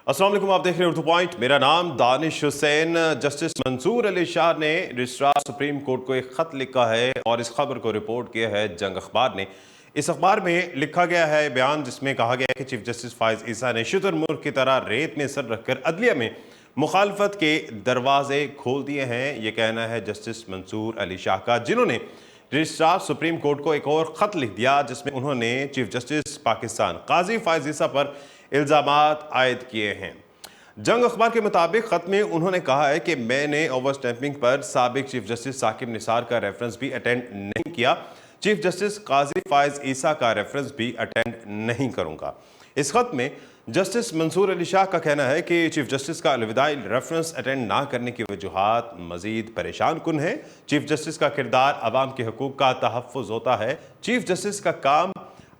अस्सलाम वालेकुम, आप देख रहे हैं उर्दू पॉइंट। मेरा नाम दानिश हुसैन। जस्टिस मंसूर अली शाह ने रजिस्ट्रार सुप्रीम कोर्ट को एक ख़त लिखा है और इस खबर को रिपोर्ट किया है जंग अखबार ने। इस अखबार में लिखा गया है बयान जिसमें कहा गया है कि चीफ जस्टिस फाइज ईसा ने शुतुरमुर्ग की तरह रेत में सर रखकर अदलिया में मुखालफत के दरवाजे खोल दिए हैं। ये कहना है जस्टिस मंसूर अली शाह का, जिन्होंने रजिस्ट्रार सुप्रीम कोर्ट को एक और ख़त लिख दिया जिसमें उन्होंने चीफ जस्टिस पाकिस्तान काजी फाइज ईसा पर इल्ज़ामात आयद किए हैं। जंग अखबार के मुताबिक ख़त में उन्होंने कहा है कि मैंने ओवर स्टैंपिंग पर साबिक चीफ जस्टिस साकिब निसार का रेफरेंस भी अटेंड नहीं किया, चीफ जस्टिस काजी फाइज ईसा का रेफरेंस भी अटेंड नहीं करूंगा। इस खत में जस्टिस मंसूर अली शाह का कहना है कि चीफ जस्टिस का अलविदाई रेफरेंस अटेंड ना करने की वजूहात मजीद परेशान कुन है। चीफ जस्टिस का किरदार अवाम के हकूक़ का तहफ़्फ़ुज़ होता है, चीफ जस्टिस का काम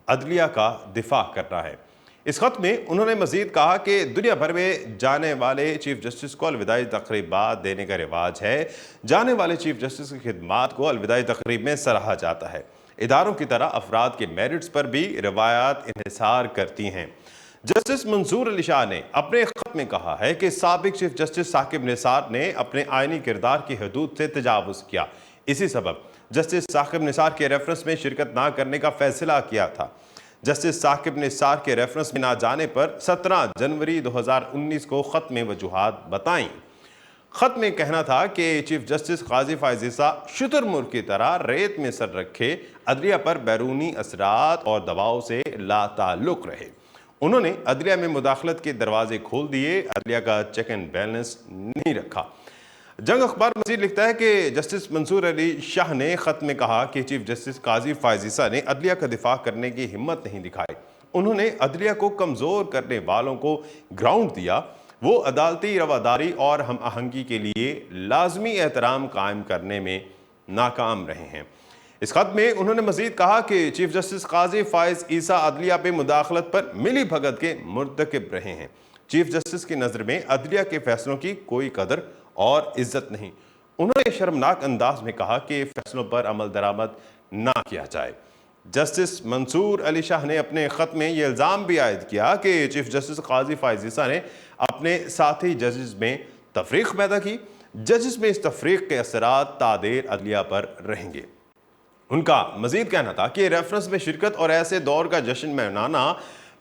अदलिया का दिफा करना है। इस खत में उन्होंने मजीद कहा कि दुनिया भर में जाने वाले चीफ जस्टिस को अलविदाई तकरीबात देने का रिवाज है। जाने वाले चीफ जस्टिस की खिदमात को अलविदाई तकरीब में सराहा जाता है। इदारों की तरह अफराद के मेरिट्स पर भी रवायात इन्हिसार करती हैं। जस्टिस मंसूर अली शाह ने अपने खत में कहा है कि साबिक चीफ जस्टिस साकिब निसार ने अपने आइनी किरदार की हदूद से तजावुज़ किया। इसी सबब जस्टिस साकिब निसार के रेफरेंस में शिरकत ना करने का फैसला किया था। जस्टिस साकिब निसार के रेफरेंस में ना जाने पर 17 जनवरी 2019 को ख़त में वजूहात बताईं। ख़त में कहना था कि चीफ जस्टिस काजी फाइज ईसा शुतुरमुर्ग की तरह रेत में सर रखे अदलिया पर बैरूनी असरात और दबाव से लाताल्लुक़ रहे। उन्होंने अदलिया में मुदाखलत के दरवाजे खोल दिए, अदलिया का चेक एंड बैलेंस नहीं रखा। जंग अखबार मज़ीद लिखता है कि जस्टिस मंसूर अली शाह ने ख़त में कहा कि चीफ जस्टिस काजी फाइज ईसा ने अदलिया का दिफा करने की हिम्मत नहीं दिखाई। उन्होंने अदलिया को कमज़ोर करने वालों को ग्राउंड दिया। वो अदालती रवादारी और हम आहंगी के लिए लाजमी एहतराम कायम करने में नाकाम रहे हैं। इस खत में उन्होंने मज़ीद कहा कि चीफ जस्टिस काजी फाइज ईसा अदलिया पे मुदाखलत पर मिली भगत के मुर्तकिब रहे हैं। चीफ जस्टिस की नज़र में अदलिया के फैसलों की कोई कदर और इज्जत नहीं। उन्होंने शर्मनाक अंदाज में कहा कि फैसलों पर अमल दरामद ना किया जाए। जस्टिस मंसूर अली शाह ने अपने ख़त में यह इल्ज़ाम भी आयद किया कि चीफ जस्टिस काजी फाइज ईसा ने अपने साथी जजेस में तफरीक पैदा की। जजेस में इस तफरीक के असरात तादेर अदलिया पर रहेंगे। उनका मजीद कहना था कि रेफरेंस में शिरकत और ऐसे दौर का जश्न मनाना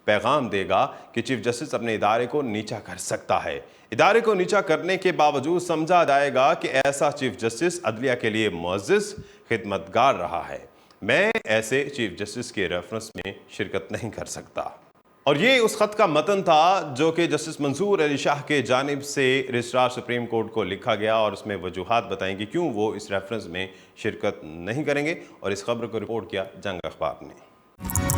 पैगाम देगा कि चीफ जस्टिस अपने इदारे को नीचा कर सकता है। इदारे को नीचा करने के बावजूद समझा जाएगा कि ऐसा चीफ जस्टिस अदलिया के लिए मुअज़्ज़िज़ खिदमतगार रहा है। मैं ऐसे चीफ जस्टिस के रेफरेंस में शिरकत नहीं कर सकता। और ये उस खत का मतन था जो कि जस्टिस मंसूर अली शाह के जानिब से रजिस्ट्रार सुप्रीम कोर्ट को लिखा गया और उसमें वजूहात बताएंगे क्यों वो इस रेफरेंस में शिरकत नहीं करेंगे। और इस खबर को रिपोर्ट किया जंग अखबार ने।